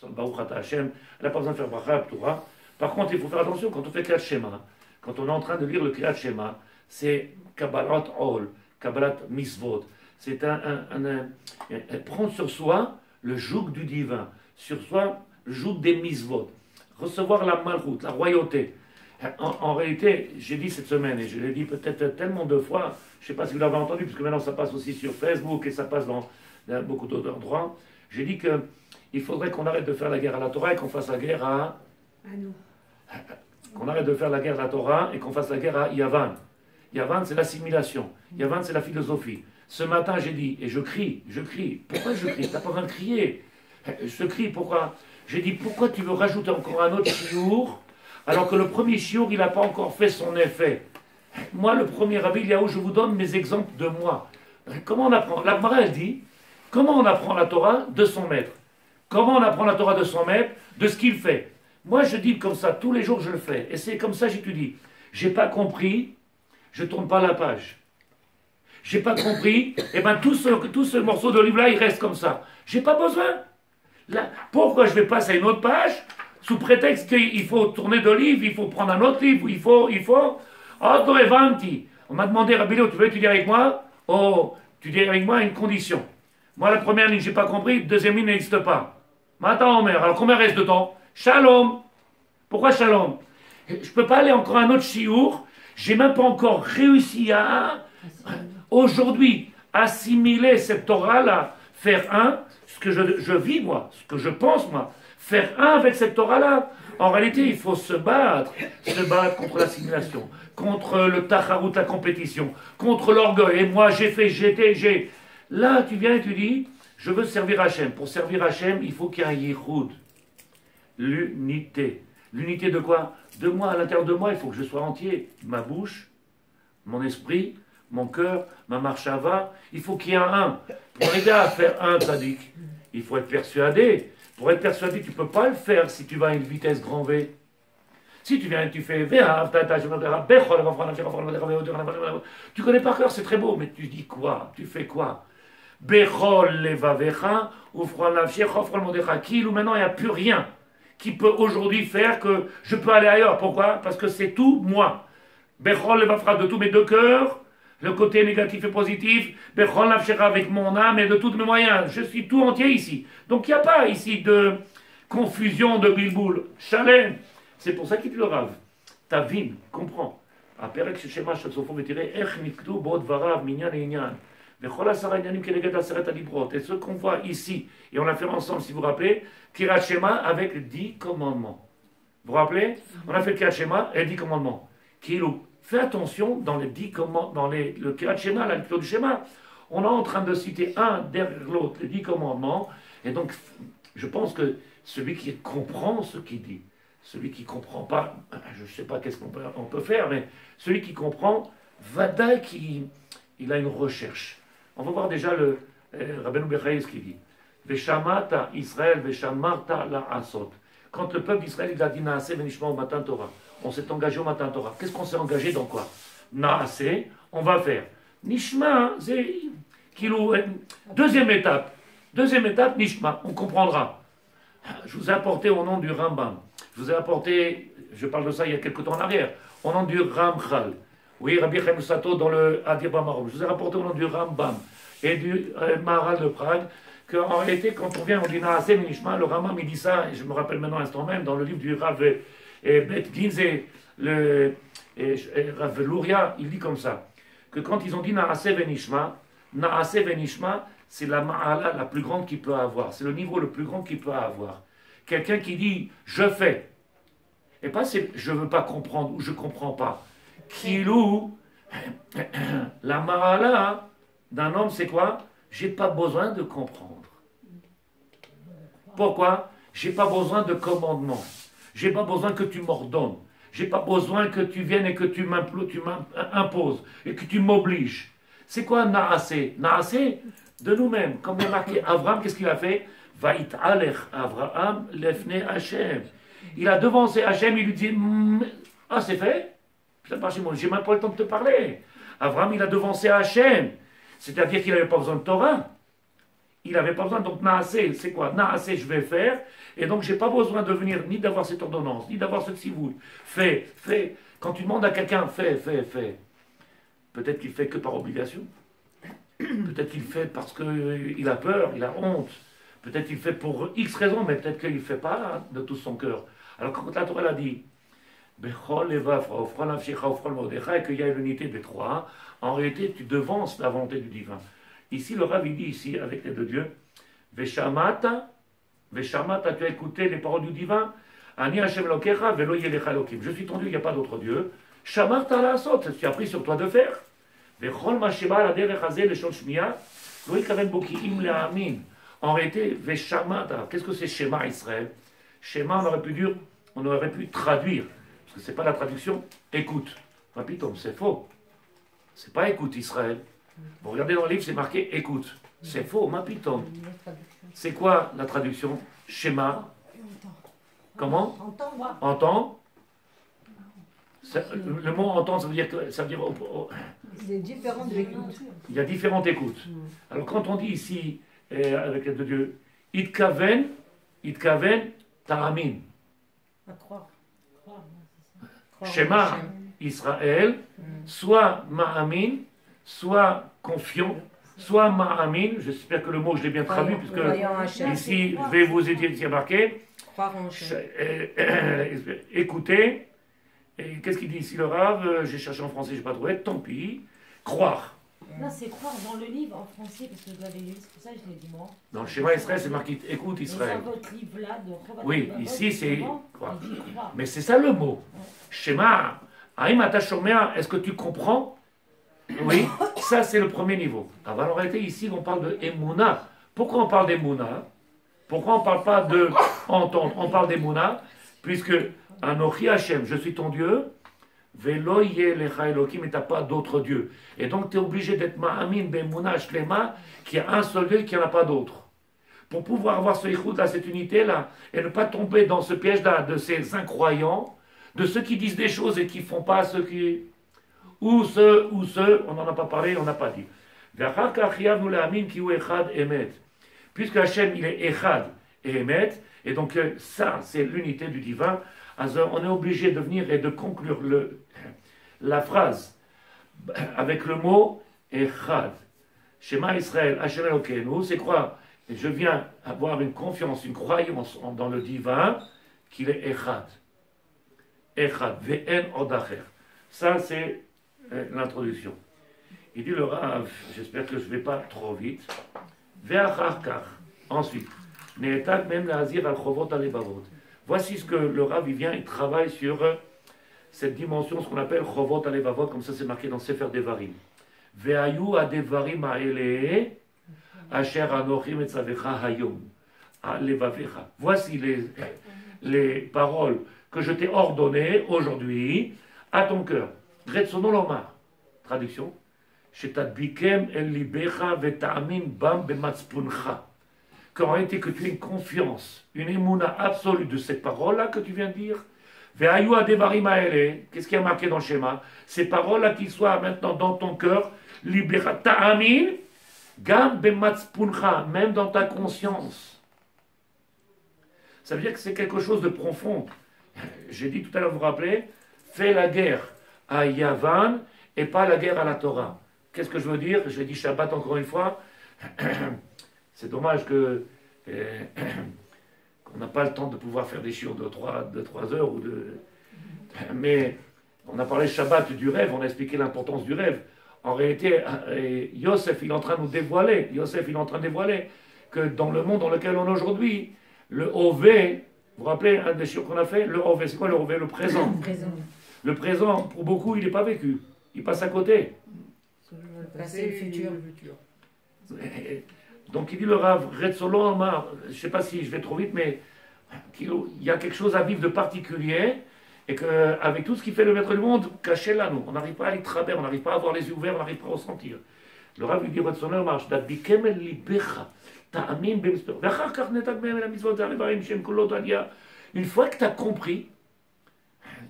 Baruch Ata Hashem, elle n'a pas besoin de faire bracha à Torah. Par contre, il faut faire attention quand on fait Kriyat Shema, quand on est en train de lire le Kriyat Shema, c'est Kabbalat Ol, Kabbalat Misvot. C'est prendre sur soi le joug du divin, sur soi le joug des Misvot. Recevoir la malroute, la royauté. En réalité, j'ai dit cette semaine, et je l'ai dit peut-être tellement de fois, je ne sais pas si vous l'avez entendu, parce que maintenant ça passe aussi sur Facebook et ça passe dans beaucoup d'autres endroits. J'ai dit qu'il faudrait qu'on arrête de faire la guerre à la Torah et qu'on fasse la guerre à nous. Qu'on arrête de faire la guerre à la Torah et qu'on fasse la guerre à Yavan. Yavan, c'est l'assimilation. Yavan, c'est la philosophie. Ce matin, j'ai dit, et je crie. Pourquoi je crie? Tu n'as pas besoin de crier. Je crie, pourquoi? J'ai dit, pourquoi tu veux rajouter encore un autre chiour, alors que le premier chiour, il n'a pas encore fait son effet? Moi, le premier Rabbi Eliaou, je vous donne mes exemples de moi. Comment on apprend? La Gemara, elle dit, comment on apprend la Torah de son maître? Comment on apprend la Torah de son maître? De ce qu'il fait. Moi, je dis comme ça, tous les jours, je le fais. Et c'est comme ça que j'étudie. J'ai pas compris, je tourne pas la page. J'ai pas compris, et bien tout ce morceau de livre-là, il reste comme ça. J'ai pas besoin. Là, pourquoi je vais passer à une autre page, sous prétexte qu'il faut tourner de livre, il faut prendre un autre livre, il faut... Oh, Dorevanti. On m'a demandé, Rabbi Léo, tu veux étudier avec moi? Oh, tu étudies avec moi à une condition. Moi, la première ligne, j'ai pas compris, deuxième ligne n'existe pas. Maintenant, Omer, alors combien reste de temps? Shalom. Pourquoi shalom? Je ne peux pas aller encore à un autre chiour. J'ai même pas encore réussi à, aujourd'hui, assimiler cette Torah-là, faire un, ce que je vis, moi, ce que je pense, moi, faire un avec cette Torah-là. En réalité, il faut se battre contre l'assimilation, contre le tacharout, la compétition, contre l'orgueil. Et moi, j'ai fait, j'ai. Là, tu viens et tu dis, je veux servir Hachem. Pour servir Hachem, il faut qu'il y ait un yichud. L'unité. L'unité de quoi? De moi, à l'intérieur de moi, il faut que je sois entier. Ma bouche, mon esprit, mon cœur, ma marchava, il faut qu'il y ait un. Pour arriver à faire un tzaddik, il faut être persuadé. Pour être persuadé, tu ne peux pas le faire si tu vas à une vitesse grand V. Si tu viens et tu fais... Tu connais par cœur, c'est très beau, mais tu dis quoi? Tu fais quoi? Bechol levavecha, ufron nafshecha, ufron modecha. Ou maintenant, il n'y a plus rien qui peut aujourd'hui faire que je peux aller ailleurs. Pourquoi? Parce que c'est tout moi. Bechol levavcha, de tous mes deux cœurs, le côté négatif et positif, Bechol nafshecha, avec mon âme et de tous mes moyens. Je suis tout entier ici. Donc il n'y a pas ici de confusion, de bilboul. Chalem. C'est pour ça qu'il le rave. Ta vine, comprends. Après que ce schéma, je te souffre, tiré, ech niktu bod varav minyan et inyan. Et ce qu'on voit ici, et on l'a fait ensemble, si vous vous rappelez, Kirat Shema avec 10 commandements. Vous vous rappelez? On a fait le Kirat Shema et 10 commandements. Kilou. Fais attention dans les 10 commandements, dans le Kirat Shema, la lecture du Shema. On est en train de citer un derrière l'autre, les 10 commandements. Et donc, je pense que celui qui comprend ce qu'il dit, celui qui ne comprend pas, je ne sais pas qu'est-ce qu'on peut faire, mais celui qui comprend, Vada, il a une recherche. On va voir déjà le Rabbeinu Bechaï ce qu'il dit. Veshamata Israël, Veshamarta la Asot. Quand le peuple d'Israël il a dit Naaseh Venishma au matin Torah, on s'est engagé au matin Torah. Qu'est-ce qu'on s'est engagé dans quoi? Naaseh, on va faire. Nishma, c'est kilo. Deuxième étape, Nishma, on comprendra. Je vous ai apporté au nom du Rambam. Je vous ai apporté, je parle de ça il y a quelque temps en arrière, au nom du Ramchal. Oui, Rabbi Chaim Sato dans le Adir Bamarom. Je vous ai rapporté au nom du Rambam et du Maharal de Prague qu'en réalité, quand on vient, on dit Naaseh Nishma, le Rambam il dit ça, et je me rappelle maintenant à l'instant même, dans le livre du Rav Bet Ginze, le Rav Luria, il dit comme ça, que quand ils ont dit Naaseh Venishma, c'est la Ma'ala la plus grande qu'il peut avoir, c'est le niveau le plus grand qu'il peut avoir. Quelqu'un qui dit je fais, et pas c'est je ne veux pas comprendre ou je ne comprends pas. Kilou, la Ma'ala d'un homme, c'est quoi? J'ai pas besoin de comprendre. Pourquoi? J'ai pas besoin de commandement. J'ai pas besoin que tu m'ordonnes. J'ai pas besoin que tu viennes et que tu m'imposes et que tu m'obliges. C'est quoi Naaseh? Naaseh de nous-mêmes. Comme il y a marqué Abraham, qu'est-ce qu'il a fait? Va'it alech Abraham lefne Hashem. Il a devancé Hashem, il lui dit ah, c'est fait? J'ai même pas le temps de te parler. Abraham, il a devancé Hachem. C'est-à-dire qu'il n'avait pas besoin de Torah. Il n'avait pas besoin, donc Naasé, c'est quoi? Naasé, je vais faire, et donc j'ai pas besoin de venir ni d'avoir cette ordonnance, ni d'avoir ce tsivoul. Fais, fais. Quand tu demandes à quelqu'un, fais, fais, fais. Peut-être qu'il fait que par obligation. Peut-être qu'il fait parce qu'il a peur, il a honte. Peut-être qu'il fait pour X raisons, mais peut-être qu'il ne fait pas de tout son cœur. Alors quand la Torah l'a dit, et qu'il y a l'unité des trois, en réalité tu devances la volonté du divin. Ici, le Rav il dit ici, avec l'aide de Dieu, Veshamata, Veshamata, tu as écouté les paroles du divin, Ani Hashem Lokecha, Velo Yelecha Lokim. Je suis ton Dieu, il n'y a pas d'autre Dieu. Shamarta la asot, tu as pris sur toi de faire. Vechol Masheba la derech hazeh le shol shmiya, lo yikaven bokiim le'amin. En réalité, Veshamata, qu'est-ce que c'est Shema Israël? Shema, on aurait pu traduire, parce que ce n'est pas la traduction, écoute. Rapitom, c'est faux. C'est pas écoute Israël. Vous regardez dans le livre, c'est marqué écoute. C'est faux, mapitom. C'est quoi la traduction? Shema. Comment? Entends. Le mot entendre, ça veut dire que. Ça veut dire, il est différent de l'écoute. Il y a différentes écoutes. Alors quand on dit ici, avec l'aide de Dieu, itkaven, ta'amin. À croire. Shema Israël, soit ma'amin, soit confiant, soit ma'amin. J'espère que le mot je l'ai bien traduit, puisque ici je vais vous aider, il y a marqué. Écoutez, et qu'est-ce qu'il dit ici le Rav? J'ai cherché en français, je n'ai pas trouvé, tant pis. Croire. Là, c'est croire dans le livre en français, parce que je l'avais lu, c'est pour ça que je l'ai dit moi. Dans le schéma Israël, c'est marqué écoute Israël. Mais dans votre livre-là, de oui, ici c'est croire. Mais c'est ça le mot. Schéma, Aïm Atashomea, est-ce que tu comprends? Oui, ça c'est le premier niveau. Alors en réalité, ici on parle de Emouna. Pourquoi on parle d'Emouna? Pourquoi on ne parle pas de entendre? On parle d'Emouna, puisque Anochi Hashem, je suis ton Dieu. Velo Yelecha Elokim, et tu n'as pas d'autre Dieu. Et donc tu es obligé d'être Ma'amin Be'emuna Shlema, qu'il y a un seul Dieu et qu'il n'y en a pas d'autre. Pour pouvoir avoir ce ichoud là, cette unité là, et ne pas tomber dans ce piège là de ces incroyants, de ceux qui disent des choses et qui ne font pas ce qui. Ou ceux, on n'en a pas parlé, on n'a pas dit. Puisque Hachem il est Echad et Emet, et donc ça c'est l'unité du divin. On est obligé de venir et de conclure la phrase avec le mot Echad. Shema Israël, Hashem Elokeinu, c'est quoi? Je viens avoir une confiance, une croyance dans le divin, qu'il est Echad. Echad, Ve'en Odacher. Ça, c'est l'introduction. Il dit le Rav, j'espère que je ne vais pas trop vite. Ve'acharkach. Ensuite, Ne'etat même l'azir al-chovot al-lebavot. Voici ce que le Rav il vient, il travaille sur cette dimension, ce qu'on appelle Chovot Alevavot, comme ça c'est marqué dans Sefer Devarim. Ve'ayu adevarim ha'ele asher anochim etzavecha hayom alevavecha. Voici les paroles que je t'ai ordonnées aujourd'hui à ton cœur. Retsono lomar. Traduction. Shetadbikem el libecha veta'amin bam bematzpuncha. Qu'en réalité que tu aies une confiance, une émouna absolue de cette parole-là que tu viens de dire. Ve'ayu adevarim ha'ele. Qu'est-ce qui est marqué dans le schéma? Ces paroles-là qui soient maintenant dans ton cœur, libera ta'amin, gam bematzpuncha, même dans ta conscience. Ça veut dire que c'est quelque chose de profond. J'ai dit tout à l'heure, vous vous rappelez, fais la guerre à Yavan et pas la guerre à la Torah. Qu'est-ce que je veux dire? Je l'ai dit Shabbat encore une fois. C'est dommage que qu'on n'a pas le temps de pouvoir faire des chiots de 3 heures. Mais on a parlé Shabbat du rêve, on a expliqué l'importance du rêve. En réalité, Yosef, il est en train de nous dévoiler, que dans le monde dans lequel on est aujourd'hui, le Ové, vous vous rappelez un des chiots qu'on a fait? Le Ové, c'est quoi le Ové? Le présent. Le présent, pour beaucoup, il n'est pas vécu. Il passe à côté. Le passé et le futur. Donc il dit le Rav, Retzolo Amar, je ne sais pas si je vais trop vite, mais il y a quelque chose à vivre de particulier, et qu'avec tout ce qui fait le maître du monde, caché là, nous, on n'arrive pas à aller travers, on n'arrive pas à avoir les yeux ouverts, on n'arrive pas à ressentir. Le Rav lui dit Retzolo Amar, Sh'dadbikem el libecha, ta'amin b'mesper, v'achar kach netak be'em el hamitzvot ha'levarim shem kolot aliyah. Une fois que tu as compris,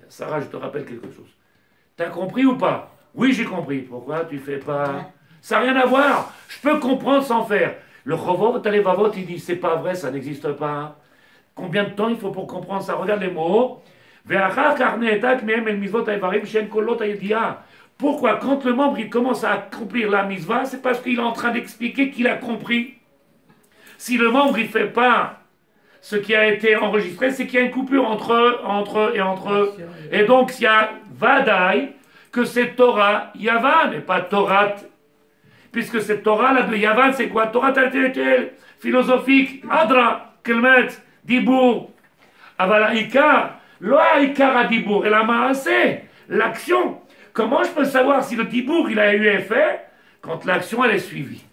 Sarah, je te rappelle quelque chose. Tu as compris ou pas? Oui, j'ai compris. Pourquoi tu fais pas? Ça n'a rien à voir. Je peux comprendre sans faire. Le Chovot Alevavot, il dit, c'est pas vrai, ça n'existe pas. Combien de temps il faut pour comprendre ça? Regarde les mots. Pourquoi? Quand le membre il commence à accomplir la mitzvah, c'est parce qu'il est en train d'expliquer qu'il a compris. Si le membre il ne fait pas ce qui a été enregistré, c'est qu'il y a une coupure entre eux. Et donc il y a Vadaï, que c'est Torah Yavan et pas Torah. Puisque cette Torah là de Yavan, c'est quoi? Torah intellectuelle, philosophique, Adra, Kelmet, Dibour. Avala Ikar, Loa Ikar à Dibour, et la Maaseh, l'action. Comment je peux savoir si le Dibour il a eu effet? Quand l'action elle est suivie.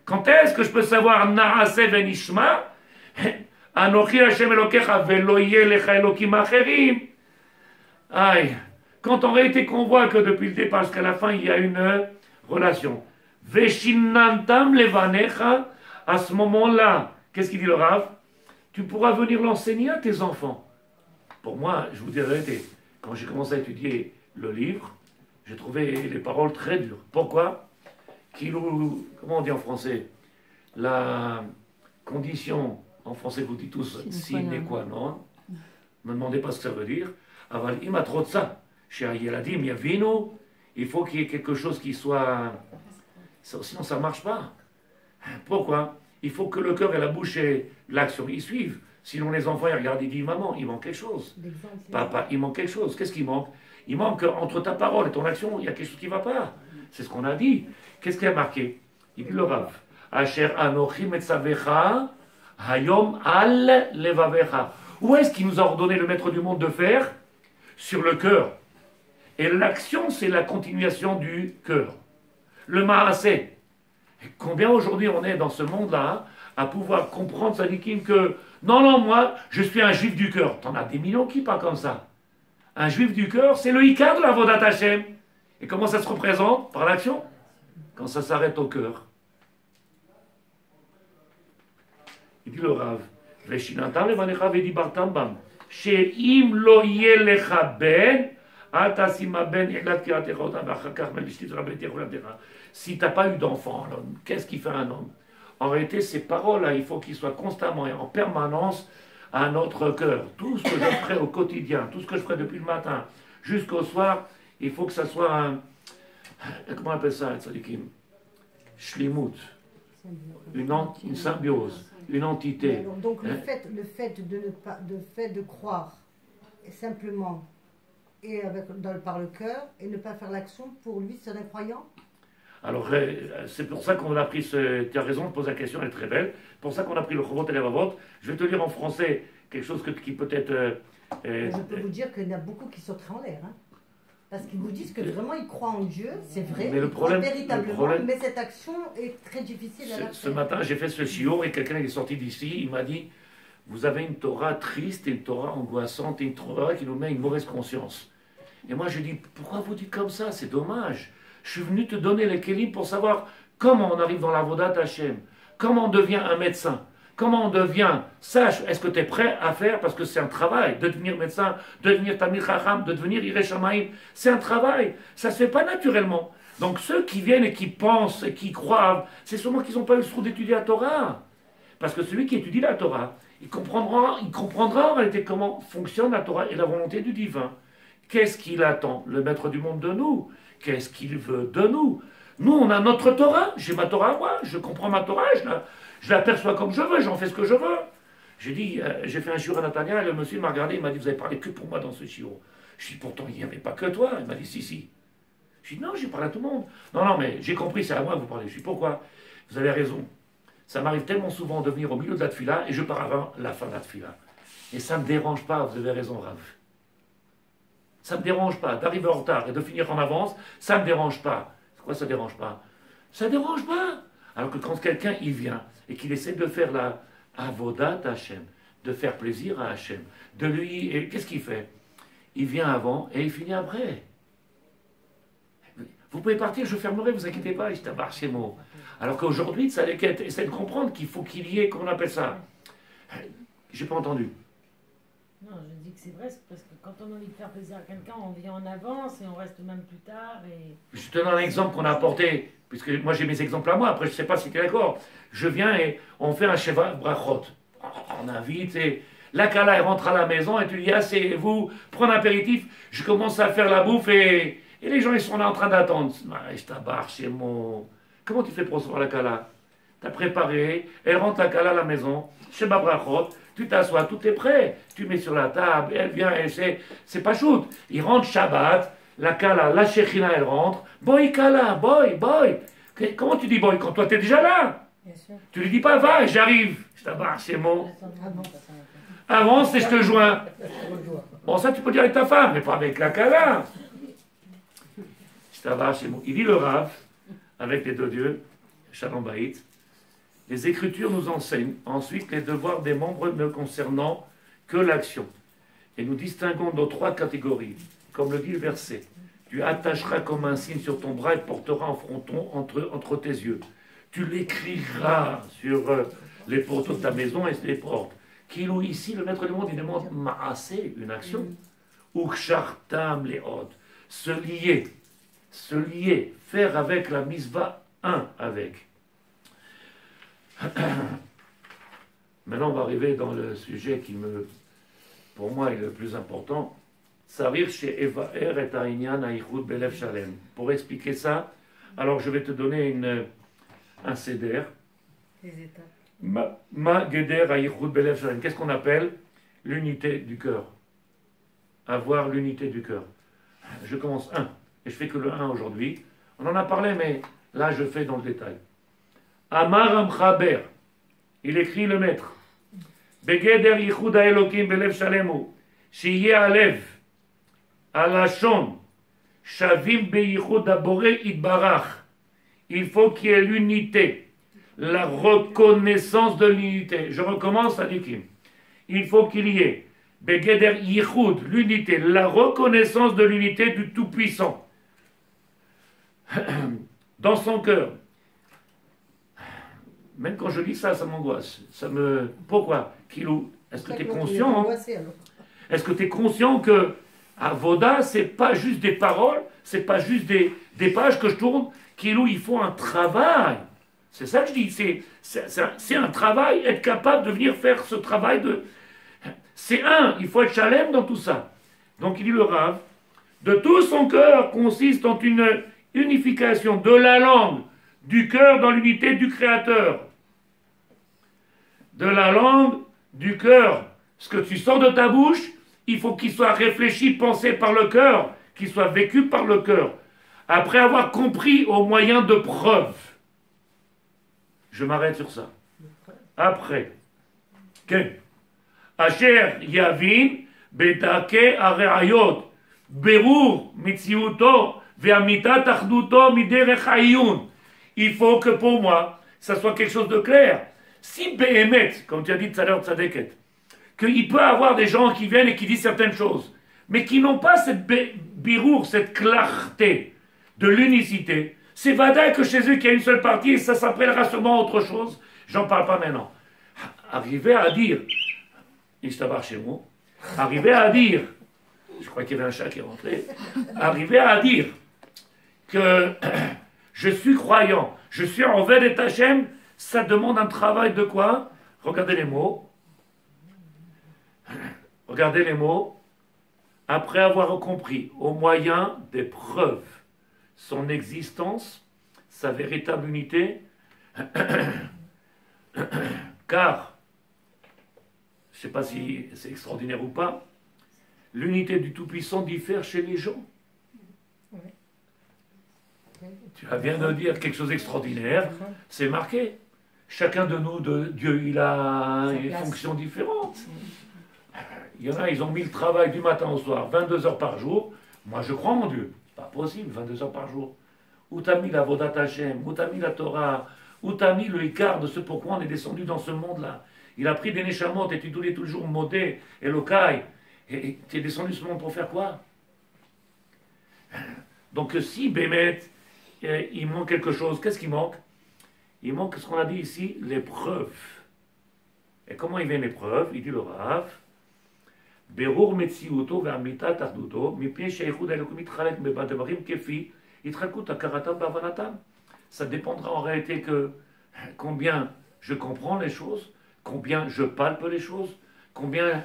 Quand est-ce que je peux savoir Naaseh Venishma? Anochi Hashem Elokecha velo yeh lecha Elokim acherim. Aïe. Quand en réalité qu'on voit que depuis le départ jusqu'à la fin il y a une relation. Veshinantam levanecha, à ce moment-là, qu'est-ce qu'il dit le Rav? Tu pourras venir l'enseigner à tes enfants. Pour moi, je vous dis la vérité, quand j'ai commencé à étudier le livre, j'ai trouvé les paroles très dures. Pourquoi? Comment on dit en français? La condition, en français vous dites tous, sine qua non. Ne me demandez pas ce que ça veut dire. Aval il m'a trop de ça. Chez Yeladim, Yavino, il faut qu'il y ait quelque chose qui soit... Sinon ça ne marche pas. Pourquoi? Il faut que le cœur et la bouche et l'action y suivent. Sinon les enfants ils regardent et disent maman, il manque quelque chose. Papa, il manque quelque chose. Qu'est-ce qui manque? Il manque entre ta parole et ton action, il y a quelque chose qui ne va pas. C'est ce qu'on a dit. Qu'est-ce qu'il a marqué? Il dit le Rav. Asher anochi metzavecha hayom al levavecha. Où est-ce qu'il nous a ordonné le maître du monde de faire? Sur le cœur. Et l'action, c'est la continuation du cœur. Le maaseh. Combien aujourd'hui on est dans ce monde-là à pouvoir comprendre, Sadikim, que non, moi, je suis un juif du cœur. T'en as des millions qui parlent comme ça. Un juif du cœur, c'est le Ikar de la Vodat Hashem. Et comment ça se représente? Par l'action. Quand ça s'arrête au cœur. Il dit le Rav. Veshinantam levanecha vedibartam bam. She'im lo yelecha ben, atasima ben ilat kiratecha otam v'achakach melishtit rabbetecha ulatecha. Si tu n'as pas eu d'enfant, qu'est-ce qui fait un homme? En réalité, ces paroles-là, il faut qu'ils soient constamment et en permanence à notre cœur. Tout ce que je ferai au quotidien, tout ce que je ferai depuis le matin jusqu'au soir, il faut que ça soit un... Comment on appelle ça, tzadikim? Shlimut. Une symbiose, une entité. Alors, donc le fait de croire simplement et par le cœur et ne pas faire l'action, pour lui, c'est un croyant? Alors, c'est pour ça qu'on a pris ce... Tu as raison de poser la question, elle est très belle. C'est pour ça qu'on a pris le Chovot et Levavot. Je vais te lire en français quelque chose qui peut-être... Je peux vous dire qu'il y en a beaucoup qui sauteraient en l'air. Hein. Parce qu'ils vous disent que vraiment ils croient en Dieu, c'est vrai, mais ils croient véritablement, mais cette action est très difficile à la faire. Ce matin, j'ai fait ce shiur et quelqu'un est sorti d'ici, il m'a dit, vous avez une Torah triste et une Torah angoissante et une Torah qui nous met une mauvaise conscience. Et moi, je dis, pourquoi vous dites comme ça? C'est dommage. Je suis venu te donner les kélim pour savoir comment on arrive dans la Vodat Hashem, comment on devient un médecin, comment on devient sage. Est-ce que tu es prêt à faire? Parce que c'est un travail, de devenir médecin, de devenir Tamil Chacham, de devenir Iré Shamaim. C'est un travail, ça ne se fait pas naturellement. Donc ceux qui viennent et qui pensent et qui croient, c'est sûrement qu'ils n'ont pas eu le souci d'étudier la Torah. Parce que celui qui étudie la Torah, il comprendra en réalité comment fonctionne la Torah et la volonté du divin. Qu'est-ce qu'il attend, le maître du monde, de nous? Qu'est-ce qu'il veut de nous? Nous, on a notre Torah. J'ai ma Torah à moi. Je comprends ma Torah. Je l'aperçois comme je veux. J'en fais ce que je veux. J'ai dit, j'ai fait un shiur à Natania et le monsieur m'a regardé. Il m'a dit, vous avez parlé que pour moi dans ce shiur. Je dis, pourtant, il n'y avait pas que toi. Il m'a dit, si. Je dis, non, j'ai parlé à tout le monde. Non, mais j'ai compris, c'est à moi que vous parlez. Je dis, pourquoi? Vous avez raison. Ça m'arrive tellement souvent de venir au milieu de la tefila et je pars avant la fin de la tefila. Et ça ne me dérange pas. Vous avez raison, Rav. Ça ne me dérange pas d'arriver en retard et de finir en avance, ça ne me dérange pas. Pourquoi ça ne dérange pas? Ça ne dérange pas. Alors que quand quelqu'un il vient et qu'il essaie de faire la avodat Hashem, de faire plaisir à Hashem, de lui, qu'est-ce qu'il fait? Il vient avant et il finit après. Vous pouvez partir, je fermerai, vous inquiétez pas, je t'abarre chez moi. Alors qu'aujourd'hui, ça essaie de comprendre qu'il faut qu'il y ait, comment on appelle ça? J'ai pas entendu. Non, je dis que c'est vrai, parce que quand on a envie de faire plaisir à quelqu'un, on vient en avance et on reste même plus tard. Et... Je te donne un exemple qu'on a apporté, puisque moi j'ai mes exemples à moi, après je ne sais pas si tu es d'accord. Je viens et on fait un Sheva Brachot. On invite et la Kala elle rentre à la maison et tu dis asseyez-vous, prends un apéritif. Je commence à faire la bouffe et les gens ils sont là en train d'attendre. Je t'abarre chez moi. Comment tu fais pour recevoir la Kala? Tu as préparé, elle rentre la Kala à la maison, Sheva Brachot. Tu t'assois, tout est prêt. Tu mets sur la table, elle vient, c'est pas shoot. Il rentre Shabbat, la Kala, la Shechina, elle rentre. Boy Kala, boy. Comment tu dis boy quand toi t'es déjà là? Bien sûr. Tu lui dis pas, va, j'arrive. Je t'abarre, c'est mon. Avance et je te joins. Bon, ça tu peux dire avec ta femme, mais pas avec la Kala. Je t'abarre, c'est mon. Il dit le Rav, avec les deux dieux, Shalom Baït. Les Écritures nous enseignent ensuite les devoirs des membres ne concernant que l'action. Et nous distinguons nos trois catégories. Comme le dit le verset, tu attacheras comme un signe sur ton bras et porteras en fronton entre tes yeux. Tu l'écriras sur les poteaux de ta maison et les portes. Kilou, ici, le maître du monde, il demande ma'asé, une action. Ukshartam les hôtes. Se lier, faire avec la misva un avec. Maintenant, on va arriver dans le sujet qui pour moi, est le plus important. Sarir chez Evaer et Aïnyan Aïchoud Belev Shalem. Pour expliquer ça, alors je vais te donner un seder. Les étapes. Ma Geder Aïchoud Belev Shalem. Qu'est-ce qu'on appelle l'unité du cœur? Avoir l'unité du cœur. Je commence un. Et je fais que le 1 aujourd'hui. On en a parlé, mais là, je fais dans le détail. Amar Amchaber, il écrit le maître. Begeder Yichud Elokim Belev Shalemu, Shiye Alev, Alashon, Shavim Beyichud Abore Itbarach. Il faut qu'il y ait l'unité, la reconnaissance de l'unité. Je recommence à Dikim. Il faut qu'il y ait Begeder Yichud, l'unité, la reconnaissance de l'unité du Tout-Puissant. Dans son cœur. Même quand je lis ça, ça m'angoisse. Pourquoi? Kilou, est-ce que tu es conscient? Est-ce que tu es conscient que Avoda, c'est pas juste des paroles, c'est pas juste des pages que je tourne. Kilou, il faut un travail. C'est ça que je dis. C'est un travail, être capable de venir faire ce travail de. Il faut être chalem dans tout ça. Donc il dit le Rav, de tout son cœur consiste en une unification de la langue, du cœur dans l'unité du Créateur. De la langue, du cœur. Ce que tu sors de ta bouche, il faut qu'il soit réfléchi, pensé par le cœur, qu'il soit vécu par le cœur. Après avoir compris au moyen de preuves. Je m'arrête sur ça. Après. Ken. Asher Yavin Bedake Areayot Berur Mitziuto Ve'amitat Achduto Miderech Hayun. Il faut que pour moi, ça soit quelque chose de clair. Si Behemet, comme tu as dit tout à l'heure, Tzadeket, qu'il peut y avoir des gens qui viennent et qui disent certaines choses, mais qui n'ont pas cette birour, cette clarté de l'unicité, c'est vadaï que chez eux qu'il y a une seule partie et ça s'appellera sûrement autre chose. J'en parle pas maintenant. Arriver à dire, Ishtabar chez moi, arriver à dire, je crois qu'il y avait un chat qui est rentré, arriver à dire que je suis croyant, je suis en Ved et Hachem, ça demande un travail de quoi? Regardez les mots. Regardez les mots. Après avoir compris au moyen des preuves son existence, sa véritable unité, car, je ne sais pas si c'est extraordinaire ou pas, l'unité du Tout-Puissant diffère chez les gens. Tu viens de dire quelque chose d'extraordinaire, c'est marqué. Chacun de nous, Dieu, il a une fonction différente. Il y en a, ils ont mis le travail du matin au soir, 22 heures par jour. Moi, je crois en Dieu. Pas possible, 22 heures par jour. Où t'as mis la Vodat Hashem, où t'as mis la Torah, où t'as mis le Icar de ce pourquoi on est descendu dans ce monde-là. Il a pris des Neshamot et tu dois tous les jours Modé et Lokai. Et tu es descendu ce monde pour faire quoi? Donc si, Bémet, il manque quelque chose, qu'est-ce qui manque? Il manque ce qu'on a dit ici, les preuves. Et comment il vient les preuves? Il dit le Rav, Berur Metsiuto Vermita Tarduto, Mipie Sheikhud Elokum Itchalek Bebademarim Kefi, Itrakut Akaratam Bavanatam. Ça dépendra en réalité que combien je comprends les choses, combien je palpe les choses, combien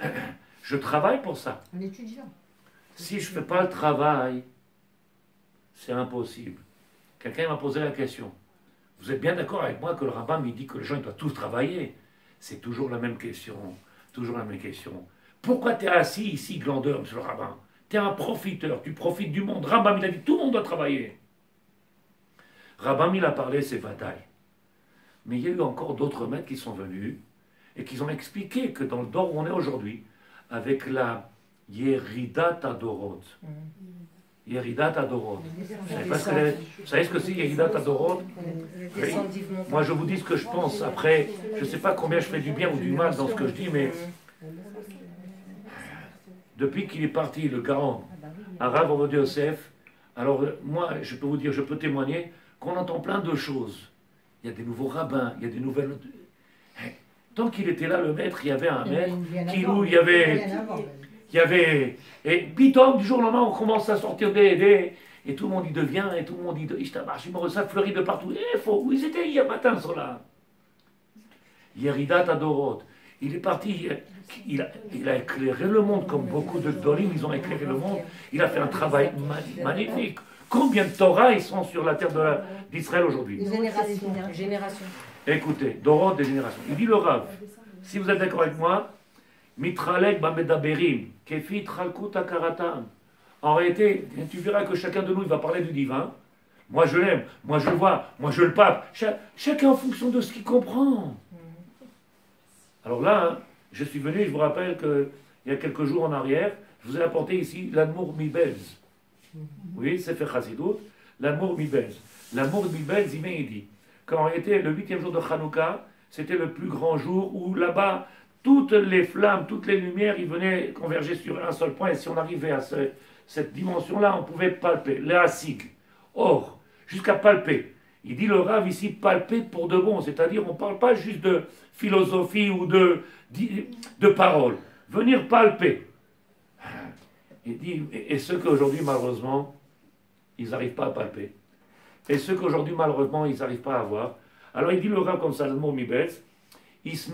je travaille pour ça. Un étudiant. Si je ne fais pas le travail, c'est impossible. Quelqu'un m'a posé la question. Vous êtes bien d'accord avec moi que le rabbin me dit que les gens doivent tous travailler? C'est toujours la même question. Toujours la même question. Pourquoi tu es assis ici, glandeur, monsieur le rabbin? Tu es un profiteur, tu profites du monde. Rabbin, il a dit tout le monde doit travailler. Rabbin, il a parlé, c'est bataille. Mais il y a eu encore d'autres maîtres qui sont venus et qui ont expliqué que dans le dor où on est aujourd'hui, avec la Yeridat Adorot. Yeridat Adorot. Vous savez ce que c'est Yeridat Adorot? Moi je vous dis ce que je pense. Après, je ne sais pas combien je fais du bien ou du mal dans ce que je dis, mais depuis qu'il est parti, le Gaon, Arav Ovadia Yosef, alors moi je peux vous dire, je peux témoigner qu'on entend plein de choses. Il y a des nouveaux rabbins, il y a des nouvelles... Tant qu'il était là, le maître, il y avait un maître, il y avait... Et puis, du jour au lendemain, on commence à sortir et tout le monde y devient, et tout le monde y devient. Ça fleurit de partout. Où ils étaient hier matin, ceux-là? Yeridat Adorot. Il est parti, il a éclairé le monde, comme beaucoup de Dolim, ils ont éclairé le monde. Il a fait un travail magnifique. Combien de Torah ils sont sur la terre d'Israël aujourd'hui? Génération. Écoutez, Dorot des générations. Il dit le Rav, si vous êtes d'accord avec moi, Mitralek Bamedaberim, Kefi Tralkut Akaratam. En réalité, tu verras que chacun de nous, il va parler du divin. Moi je l'aime, moi je le vois, moi je le pape. Chacun en fonction de ce qu'il comprend. Alors là, hein, je suis venu, je vous rappelle qu'il y a quelques jours en arrière, je vous ai apporté ici l'amour Mibez. Oui, c'est fait Chassidut, l'amour Mibez. L'amour Mibez, il vient et dit qu'en réalité, le 8e jour de Hanouka, c'était le plus grand jour où là-bas, toutes les flammes, toutes les lumières, ils venaient converger sur un seul point. Et si on arrivait à cette dimension-là, on pouvait palper, l'asig. Or, jusqu'à palper. Il dit le Rav ici, palper pour de bon. C'est-à-dire, on ne parle pas juste de philosophie ou de paroles. Venir palper. Il dit, et ceux qu'aujourd'hui, malheureusement, ils n'arrivent pas à palper. Et ceux qu'aujourd'hui, malheureusement, ils n'arrivent pas à voir. Alors il dit le Rav comme ça, le mot Mibetz, ils se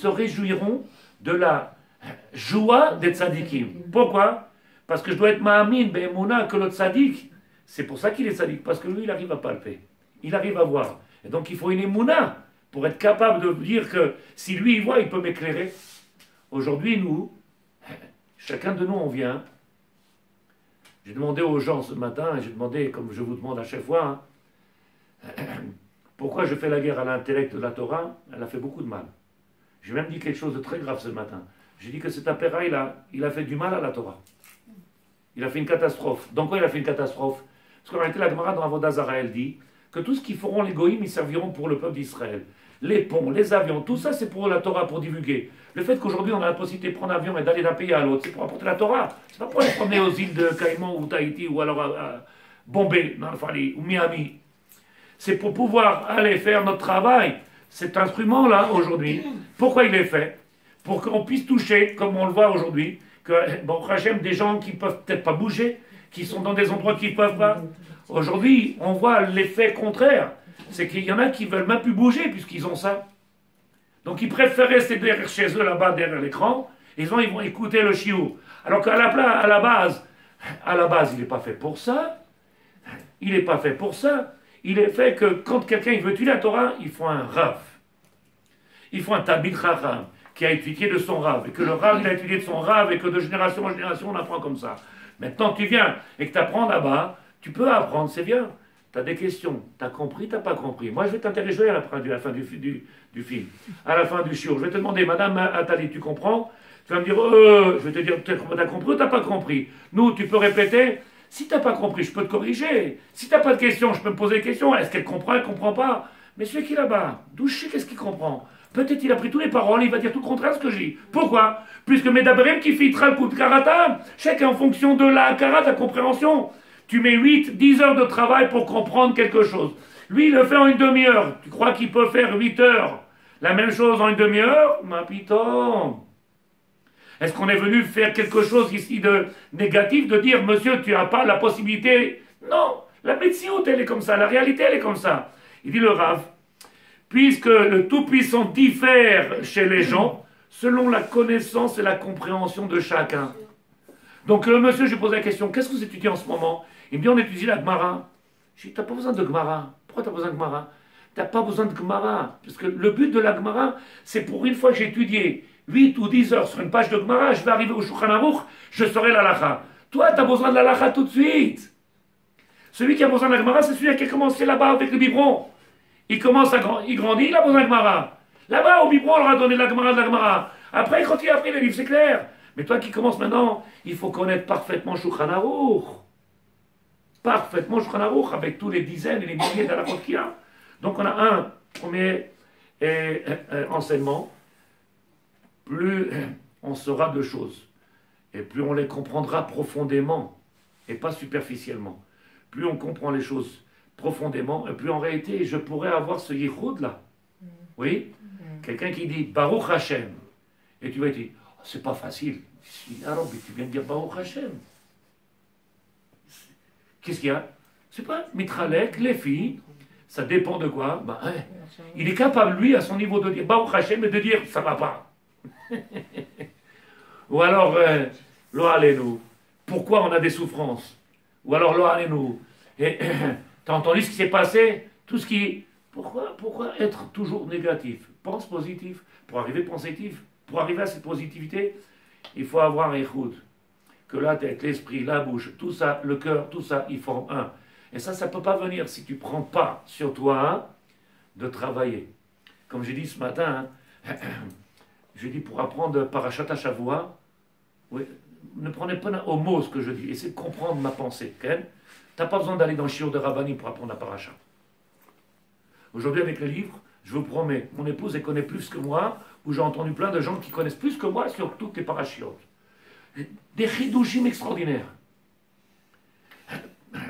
réjouiront de la joie des tzadikim. Pourquoi? Parce que je dois être ma'amin, be'emouna, que le tzadik, c'est pour ça qu'il est tzadik, parce que lui, il arrive à palper, il arrive à voir. Et donc il faut une émouna pour être capable de dire que si lui, il voit, il peut m'éclairer. Aujourd'hui, nous, chacun de nous, on vient. J'ai demandé aux gens ce matin, et j'ai demandé, comme je vous demande à chaque fois, pourquoi je fais la guerre à l'intellect de la Torah? Elle a fait beaucoup de mal. J'ai même dit quelque chose de très grave ce matin. J'ai dit que cet apéra, il a fait du mal à la Torah. Il a fait une catastrophe. Donc quoi il a fait une catastrophe? Parce qu'en réalité, la Gemara dans Avodah Zarah, elle dit que tout ce qu'ils feront les goïms, ils serviront pour le peuple d'Israël. Les ponts, les avions, tout ça c'est pour la Torah, pour divulguer. Le fait qu'aujourd'hui on a la possibilité de prendre un avion et d'aller d'un pays à l'autre, c'est pour apporter la Torah. C'est pas pour aller promener aux îles de Caïman ou Tahiti ou alors à Bombay, ou Miami. C'est pour pouvoir aller faire notre travail. Cet instrument-là, aujourd'hui, pourquoi il est fait? Pour qu'on puisse toucher, comme on le voit aujourd'hui, que, bon, Hachem, des gens qui ne peuvent peut-être pas bouger, qui sont dans des endroits qu'ils ne peuvent pas. Aujourd'hui, on voit l'effet contraire. C'est qu'il y en a qui ne veulent même plus bouger puisqu'ils ont ça. Donc ils préfèrent rester derrière chez eux, là-bas, derrière l'écran. Ils vont écouter le chiou. Alors qu'à la base, il n'est pas fait pour ça. Il n'est pas fait pour ça. Il est fait que quand quelqu'un veut étudier la Torah, il faut un Rav. Il faut un Talmid Chacham qui a étudié de son Rav. Et que le Rav, il a étudié de son Rav et que de génération en génération, on apprend comme ça. Maintenant, tu viens et que tu apprends là-bas, tu peux apprendre, c'est bien. Tu as des questions. Tu as compris, tu n'as pas compris. Moi, je vais t'interroger à la fin du film. À la fin du shiur. Je vais te demander, Madame Attali, tu comprends? Tu vas me dire, je vais te dire, tu as compris ou tu n'as pas compris? Nous, tu peux répéter. Si tu n'as pas compris, je peux te corriger. Si tu n'as pas de questions, je peux me poser des questions. Est-ce qu'elle comprend, elle ne comprend pas? Mais celui qui est là-bas, d'où je sais qu'est-ce qu'il comprend? Peut-être il a pris toutes les paroles, il va dire tout le contraire de ce que je dis. Pourquoi? Puisque Medaberem qui fit Tralkut Karatam, chacun en fonction de la Karat, la compréhension. Tu mets 8, 10 heures de travail pour comprendre quelque chose. Lui, il le fait en une demi-heure. Tu crois qu'il peut faire 8 heures? La même chose en une demi-heure? Ma piton. Est-ce qu'on est venu faire quelque chose ici de négatif, de dire, monsieur, tu n'as pas la possibilité? Non, la médecine, elle est comme ça, la réalité, elle est comme ça. Il dit le Rav, puisque le Tout-Puissant diffère chez les gens, selon la connaissance et la compréhension de chacun. Donc le monsieur, je lui pose la question, qu'est-ce que vous étudiez en ce moment? Il me dit, on étudie la Gemara. Je dis, t'as pas besoin de Gemara. Pourquoi t'as besoin de Gemara? T'as pas besoin de Gemara. Parce que le but de la Gemara, c'est pour une fois que j'ai étudié 8 ou 10 heures sur une page de Gemara, je vais arriver au Shulchan Aruch, je saurai la lacha. Toi, tu as besoin de la lacha tout de suite. Celui qui a besoin de la Gemara, c'est celui qui a commencé là-bas avec le biberon. Il commence il grandit, il a besoin de Gemara. Là-bas, au biberon, on leur a donné la Gemara. Après, quand il a appris les livres, c'est clair. Mais toi qui commences maintenant, il faut connaître parfaitement Shulchan Aruch. Parfaitement Shulchan Aruch, avec tous les dizaines et les milliers d'halachot qu'il y a. Donc on a un premier enseignement. Plus on saura de choses, et plus on les comprendra profondément, et pas superficiellement. Plus on comprend les choses profondément, et plus en réalité, je pourrais avoir ce yichud là. Oui? Quelqu'un qui dit Baruch Hashem, et tu vas dire, oh, c'est pas facile. Alors, tu viens de dire Baruch Hashem. Qu'est-ce qu'il y a? C'est pas Mitralek, les filles, ça dépend de quoi. Ben, il est capable, lui, à son niveau, de dire Baruch Hashem et de dire ça va pas. Ou alors, lo alenu, pourquoi on a des souffrances? Ou alors, lo alenu, t'as entendu ce qui s'est passé? Tout ce qui... Pourquoi être toujours négatif? Pense positif. Pour arriver positif, pour arriver à cette positivité, il faut avoir un écoute. Que la tête, l'esprit, la bouche, tout ça, le cœur, tout ça, ils forment un. Et ça ne peut pas venir si tu ne prends pas sur toi de travailler. Comme j'ai dit ce matin, j'ai dit pour apprendre Parashat Shavua, oui, ne prenez pas au mot ce que je dis, essayez de comprendre ma pensée. Okay? Tu n'as pas besoin d'aller dans le shiur de Rabbani pour apprendre la Parasha. Aujourd'hui, avec le livre, je vous promets, mon épouse elle connaît plus que moi, où j'ai entendu plein de gens qui connaissent plus que moi sur toutes les parachiotes. Des chidouchim extraordinaires.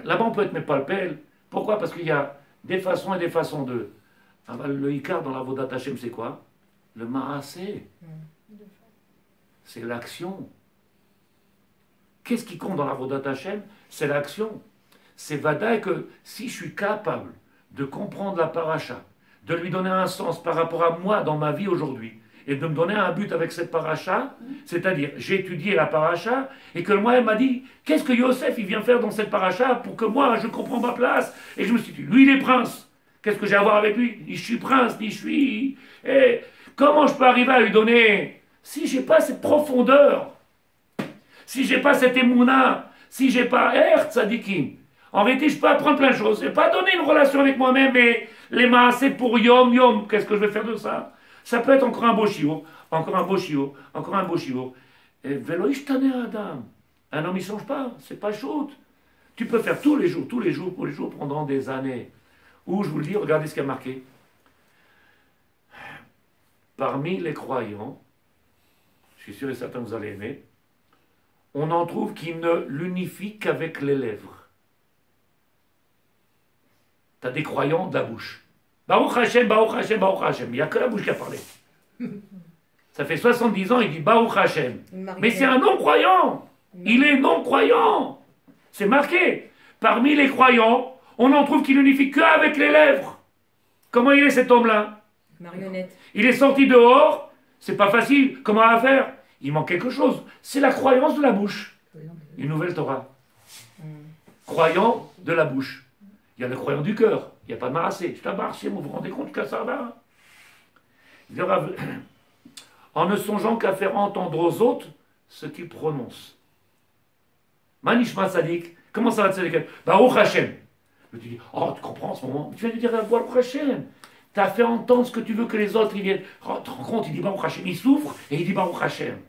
Là-bas, on peut être mais pas le pelle. Pourquoi? Parce qu'il y a des façons et des façons de. Ah ben, le Icar dans la Vodat Hashem, c'est quoi? Le Maasé. C'est l'action. Qu'est-ce qui compte dans la Vodat Hashem? C'est l'action. C'est vadaï que si je suis capable de comprendre la paracha, de lui donner un sens par rapport à moi dans ma vie aujourd'hui, et de me donner un but avec cette paracha, c'est-à-dire j'ai étudié la paracha, et que moi elle m'a dit, qu'est-ce que Yosef il vient faire dans cette paracha pour que moi je comprends ma place, et je me suis dit, lui il est prince, qu'est-ce que j'ai à voir avec lui? Ni je suis prince, ni je suis... Et comment je peux arriver à lui donner, si j'ai pas cette profondeur, si j'ai pas cette émouna, si j'ai pas tzadikim, en réalité je peux apprendre plein de choses, et pas donner une relation avec moi-même, mais les maasés pour yom, qu'est-ce que je vais faire de ça? Ça peut être encore un beau chiour, encore un beau chiour, encore un beau chiour. Et vélo ishtane Adam. Un homme, il ne change pas, c'est pas chaud. Tu peux faire tous les jours, pendant des années. Ou, je vous le dis, regardez ce qu'il y a marqué. Parmi les croyants, je suis sûr et certain que vous allez aimer, on en trouve qui ne l'unifient qu'avec les lèvres. Tu as des croyants de la bouche. Baruch Hashem, Baruch Hashem, Baruch Hashem. Il n'y a que la bouche qui a parlé. Ça fait 70 ans, il dit Baruch Hashem. Mais c'est un non-croyant. Il est non-croyant. C'est marqué. Parmi les croyants, on en trouve qui n'unifie qu'avec les lèvres. Comment il est cet homme-là? Marionnette. Il est sorti dehors, c'est pas facile. Comment on va faire? Il manque quelque chose. C'est la croyance de la bouche. Une nouvelle Torah. Croyant de la bouche. Il y a le croyant du cœur. Il n'y a pas de marassé. Je t'abarche, vous vous rendez compte que ça va? En ne songeant qu'à faire entendre aux autres ce qu'ils prononcent. Manishma Sadik, comment ça va te dire? Baruch Hashem. Tu dis, oh, tu comprends en ce moment? Tu viens de dire Baruch Hashem. Tu as fait entendre ce que tu veux que les autres ils viennent. Oh, tu te rends compte, il dit Baruch Hashem. Il souffre et il dit Baruch Hashem.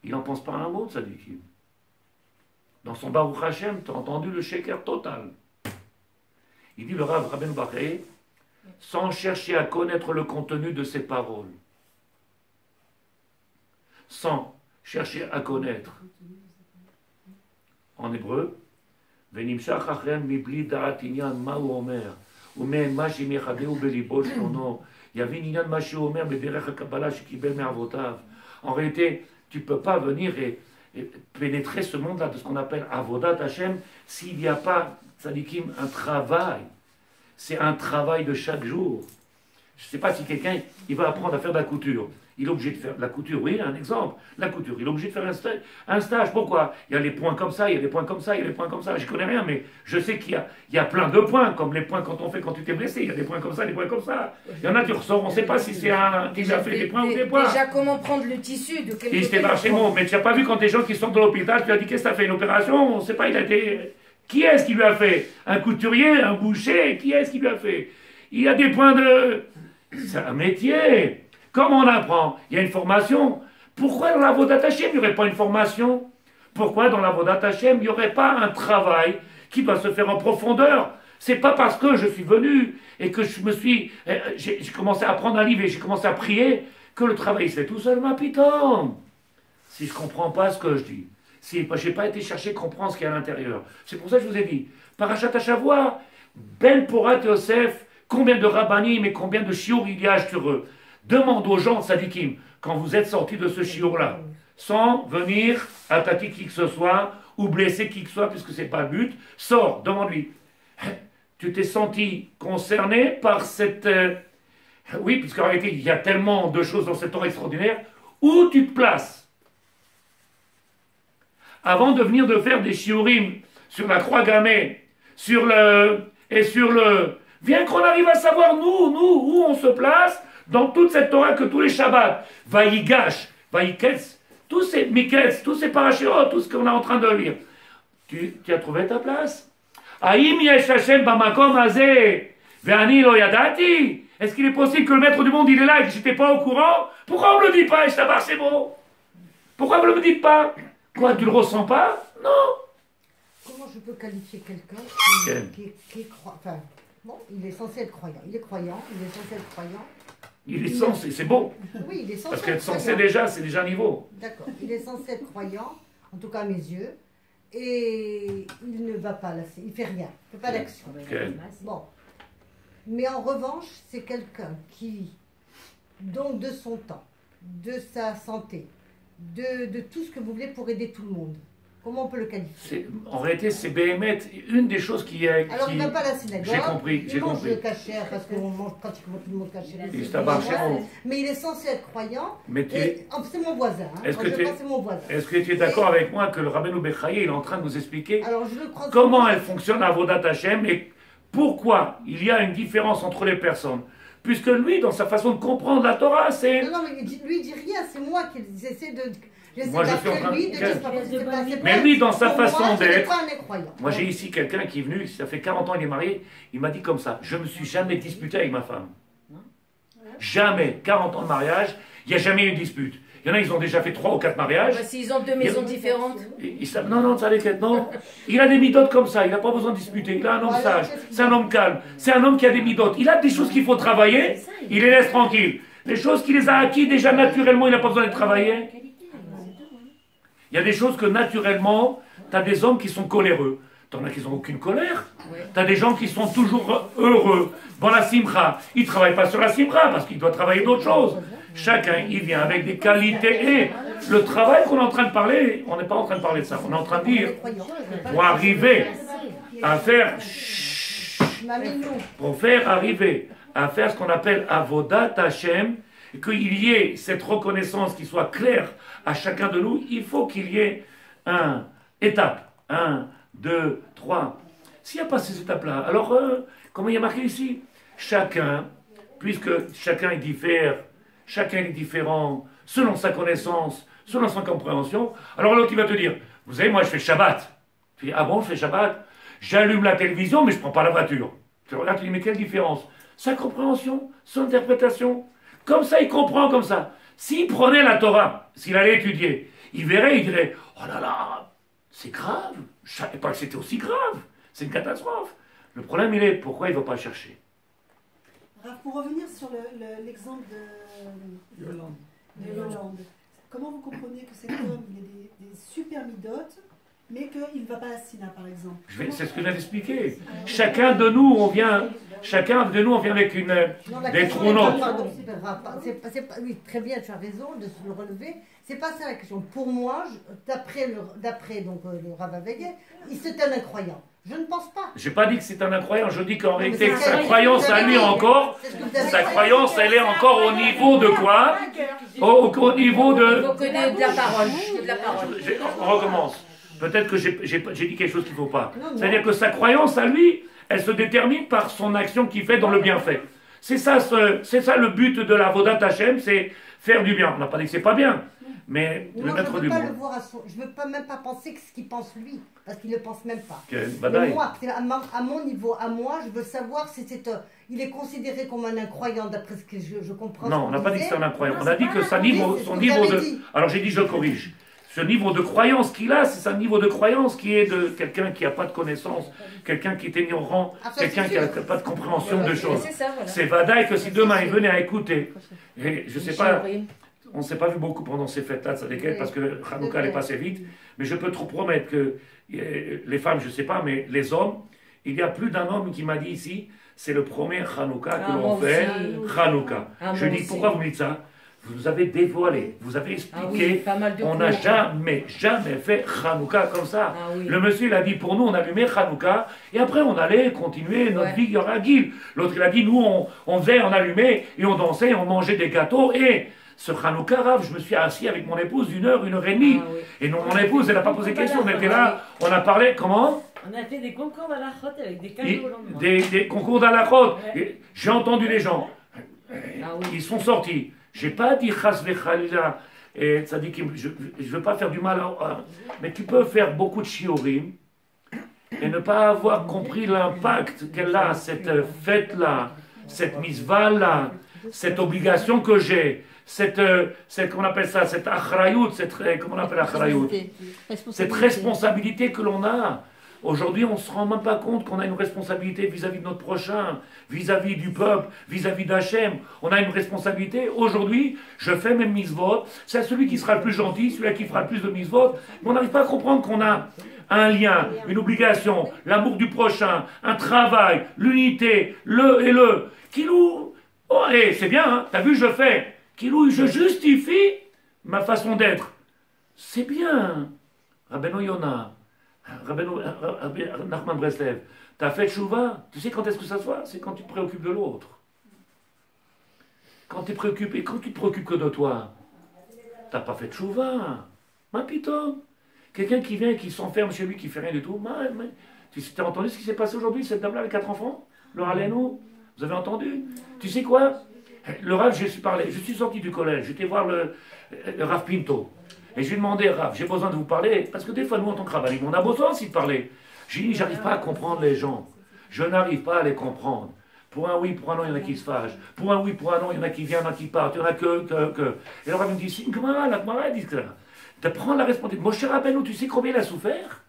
Il n'en pense pas un mot, Sadik. Dans son Baruch Hashem, tu as entendu le shaker total. Il dit le Rav Rabbeinu Bachai, sans chercher à connaître le contenu de ses paroles, sans chercher à connaître. En hébreu, Venimshach achem mibli da'at inyan ma hu omer, umen ma shemichadeu belibo shlono, yavin inyan ma shehu omer bederech hakabbalah shekibel me'avotav. En réalité, tu ne peux pas venir et pénétrer ce monde-là, de ce qu'on appelle Avodat Hashem, s'il n'y a pas, tzadikim, un travail. C'est un travail de chaque jour. Je ne sais pas si quelqu'un il va apprendre à faire de la couture. Il est obligé de faire de la couture, oui, un exemple. La couture, il est obligé de faire un stage. Pourquoi? Il y a les points comme ça, il y a des points comme ça, il y a des points comme ça. Je ne connais rien, mais je sais qu'il y a plein de points, comme les points quand tu t'es blessé. Il y a des points comme ça, des points comme ça. Il y en a, tu ressors, on ne sait pas si c'est un qui a fait des points ou des points. Déjà, comment prendre le tissu de quel Il chez moi. Mais tu n'as pas vu quand des gens qui sortent de l'hôpital, tu as dit qu'est-ce que tu as fait une opération? On ne sait pas, il a été. Qui est-ce qui lui a fait? Un couturier, un boucher? Qui est-ce qui lui a fait? Il y a des points de. C'est un métier. Comment on apprend? Il y a une formation. Pourquoi dans la Avodat Hashem, il n'y aurait pas une formation? Pourquoi dans la Avodat Hashem, il n'y aurait pas un travail qui doit se faire en profondeur? C'est pas parce que je suis venu et que j'ai commencé à prendre un livre et j'ai commencé à prier que le travail se fait tout seul, ma piton. Si je ne comprends pas ce que je dis, si je n'ai pas été chercher comprendre ce qu'il y a à l'intérieur. C'est pour ça que je vous ai dit, Parashat Hashavua, Ben Porat Yosef, combien de rabbanim et combien de chiour il y a sur eux. Demande aux gens, tzadikim, quand vous êtes sortis de ce chiour-là, sans venir attaquer qui que ce soit, ou blesser qui que ce soit, puisque ce n'est pas le but, sors, demande-lui. Tu t'es senti concerné par cette... Oui, puisqu'en réalité, il y a tellement de choses dans cette Torah extraordinaire, où tu te places. Avant de venir de faire des shiurim sur la croix gammée, et sur le... Viens qu'on arrive à savoir, nous, où on se place, dans toute cette Torah que tous les Shabbats, Vayigash, Vayiketz, tous ces Miketz, tous ces parachutes, tout ce qu'on est en train de lire, tu as trouvé ta place? Aïm yesh Hashem bamakom hazeh, ve'ani lo yadati? Est-ce qu'il est possible que le maître du monde, il est là et que je n'étais pas au courant? Pourquoi on ne me le dit pas, Eshtabar, c'est bon? Pourquoi vous ne me le dites pas? Quoi, tu ne le ressens pas? Non. Comment je peux qualifier quelqu'un qui croit... Enfin, bon, il est censé être croyant. Il est croyant, il est censé être croyant. Il est censé, c'est bon. Oui, il est censé. Parce qu'être censé déjà, c'est déjà un niveau. D'accord. Il est censé être croyant, en tout cas à mes yeux, et il ne va pas là, il ne fait rien, il ne fait pas d'action. Bon. Mais en revanche, c'est quelqu'un qui, donc de son temps, de sa santé, de tout ce que vous voulez pour aider tout le monde. Comment on peut le qualifier? En réalité, c'est Béhémet, une des choses qui est... Alors, il ne va pas à la synagogue. J'ai compris, il mange le kasher, parce qu'on mange pratiquement tout le monde kasher. Mais il est censé être croyant. C'est mon voisin. Hein. Est-ce que tu es d'accord avec moi que le Rabbeinu Bechaye, il est en train de nous expliquer je comment elle fonctionne à Avodat Hashem et pourquoi il y a une différence entre les personnes? Puisque lui, dans sa façon de comprendre la Torah, c'est... Non, mais lui, il dit rien. C'est moi qui essaie de... Moi, je suis en train de... Mais lui, dans sa façon d'être... Moi, j'ai ici quelqu'un qui est venu, ça fait 40 ans, il est marié, il m'a dit comme ça, je ne me suis jamais disputé avec ma femme. Jamais. 40 ans de mariage, il n'y a jamais eu de dispute. Il y en a, ils ont déjà fait 3 ou 4 mariages. S'ils ont 2 maisons différentes. Non, ça les non. Il a des midotes comme ça, il n'a pas besoin de disputer. Il a un homme sage, c'est un homme calme, c'est un homme qui a des midotes. Il a des choses qu'il faut travailler, il les laisse tranquilles. Les choses qu'il les a acquis déjà naturellement, il n'a pas besoin de travailler. Il y a des choses que naturellement, tu as des hommes qui sont coléreux. Tu en as qui n'ont aucune colère. Tu as des gens qui sont toujours heureux. Bon, la simcha, il ne travaille pas sur la simcha parce qu'il doit travailler d'autres choses. Chacun, il vient avec des qualités. Et le travail qu'on est en train de parler, on n'est pas en train de parler de ça. On est en train de dire, pour arriver à faire... Pour faire arriver à faire ce qu'on appelle Avodat Hashem, et qu'il y ait cette reconnaissance qui soit claire à chacun de nous, il faut qu'il y ait une étape. 1, 2, 3. S'il n'y a pas ces étapes-là, alors, comment il y a marqué ici? Chacun, puisque chacun est différent, selon sa connaissance, selon sa compréhension, alors l'autre il va te dire, vous savez, moi je fais Shabbat. Tu dis, ah bon, je fais Shabbat? J'allume la télévision, mais je ne prends pas la voiture. Tu regardes, tu dis, mais quelle différence? Sa compréhension, son interprétation. Comme ça, il comprend comme ça. S'il prenait la Torah, s'il allait étudier, il verrait, il dirait, oh là là, c'est grave. Je ne savais pas que c'était aussi grave. C'est une catastrophe. Le problème, il est, pourquoi il ne va pas chercher? Pour revenir sur l'exemple de Yolande, comment vous comprenez que cet homme, il a des super midotes, mais qu'il ne va pas à la Sina, par exemple. C'est ce que je viens d'expliquer. Chacun de nous, on vient avec des trous notes. Oui, très bien, tu as raison de se le relever. C'est pas ça la question. Pour moi, d'après le Rav Aveillé, c'est un incroyant. Je ne pense pas. Je n'ai pas dit que c'est un incroyant, je dis qu'en réalité, sa croyance à lui encore, sa croyance, elle est encore au niveau de quoi? Au niveau de la parole. On recommence. Peut-être que j'ai dit quelque chose qu'il ne faut pas. C'est-à-dire que sa croyance à lui, elle se détermine par son action qu'il fait dans le bienfait. C'est ça le but de la Vodat Hashem, c'est faire du bien. On n'a pas dit que c'est pas bien, mais le mettre du bien. Je ne veux pas même pas penser ce qu'il pense lui, parce qu'il ne pense même pas. Mais moi, à mon niveau, à moi, je veux savoir si il est considéré comme un incroyant d'après ce que je comprends. Non, on n'a pas dit que c'est un incroyant. On a dit que son niveau de... Alors j'ai dit, je corrige. Ce niveau de croyance qu'il a, c'est un niveau de croyance qui est de quelqu'un qui n'a pas de connaissance, quelqu'un qui est ignorant, quelqu'un qui n'a pas de compréhension de choses. C'est Vadaï que si demain il venait à écouter, et je ne sais pas, on ne s'est pas vu beaucoup pendant ces fêtes-là de Sadeket parce que Hanouka est passé vite, mais je peux te promettre que les femmes, je ne sais pas, mais les hommes, il y a plus d'un homme qui m'a dit ici, c'est le premier Hanouka que l'on fait, Hanouka. Je dis, pourquoi vous me dites ça? Vous nous avez dévoilé, vous avez expliqué, on n'a jamais fait Hanouka comme ça. Le monsieur, il a dit, pour nous, on allumait Hanouka, et après, on allait continuer notre vie en Guil. L'autre, il a dit, nous, on faisait, on allumait, et on dansait, on mangeait des gâteaux, et ce Hanouka, Rav, je me suis assis avec mon épouse 1 heure, 1h30. Et non, mon épouse, elle n'a pas posé de questions, on était là, on a parlé, comment? On a fait des concours d'Alachot avec des cadeaux au lendemain. Des concours d'Alachot. J'ai entendu les gens, ils sont sortis. J'ai pas dit chas vechalila, et ça dit que je veux pas faire du mal, mais tu peux faire beaucoup de shiurim et ne pas avoir compris l'impact qu'elle a, cette fête-là, cette mitzvah-là, cette obligation que j'ai, comment on appelle ça, cette achrayut, comment on appelle achrayut, cette responsabilité que l'on a. Aujourd'hui, on ne se rend même pas compte qu'on a une responsabilité vis-à-vis de notre prochain, vis-à-vis du peuple, vis-à-vis d'Hachem. On a une responsabilité. Aujourd'hui, je fais mes mitzvot. C'est celui qui sera le plus gentil, celui qui fera le plus de mitzvot. Mais on n'arrive pas à comprendre qu'on a un lien, une obligation, l'amour du prochain, un travail, l'unité, Kilou, oh, c'est bien, hein, t'as vu, je fais. Kilou, je justifie ma façon d'être. C'est bien. Rabbeinu Yonah. Nachman Breslev, tu as fait Tchouva, tu sais quand est-ce que ça se voit? C'est quand tu te préoccupes de l'autre. Quand tu es préoccupé, quand tu te préoccupes que de toi, tu n'as pas fait Tchouva. Ma piton. Quelqu'un qui vient et qui s'enferme chez lui, qui fait rien du tout. Tu as entendu ce qui s'est passé aujourd'hui, cette dame-là avec 4 enfants? Le Raleno? Vous avez entendu? Tu sais quoi? Le Rav, je suis sorti du collège, j'étais voir le Rav Pinto. Et je lui ai demandé, Rav, j'ai besoin de vous parler, parce que des fois, nous, en tant que rabbinim, on a besoin aussi de parler. J'ai dit, j'arrive pas à comprendre les gens. Je n'arrive pas à les comprendre. Pour un oui, pour un non, il y en a qui se fâchent. Pour un oui, pour un non, il y en a qui viennent, il y en a qui partent, il y en a que. Et le Rav me dit, c'est une Gemara, la Gemara, dit ça. De prendre la responsabilité. Mon cher Rabbeinu, tu sais combien il a souffert?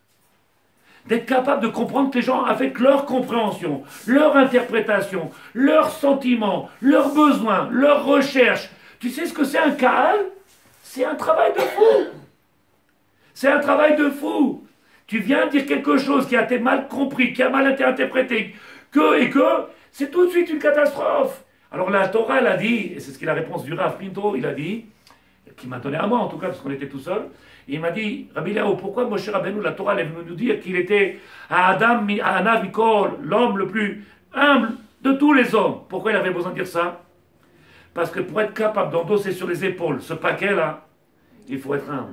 D'être capable de comprendre les gens avec leur compréhension, leur interprétation, leurs sentiments, leurs besoins, leurs recherches. Tu sais ce que c'est un Kaal? C'est un travail de fou. C'est un travail de fou. Tu viens dire quelque chose qui a été mal compris, qui a mal été interprété, c'est tout de suite une catastrophe. Alors la Torah, elle a dit, et c'est ce qui est la réponse du Rav Pinto, il a dit, qui m'a donné à moi en tout cas, parce qu'on était tout seul, il m'a dit, Rabbi Léo, pourquoi Moshe Rabbeinu, la Torah, elle est venue nous dire qu'il était à Adam Mikol, l'homme le plus humble de tous les hommes. Pourquoi il avait besoin de dire ça? Parce que pour être capable d'endosser sur les épaules ce paquet-là, il faut être humble.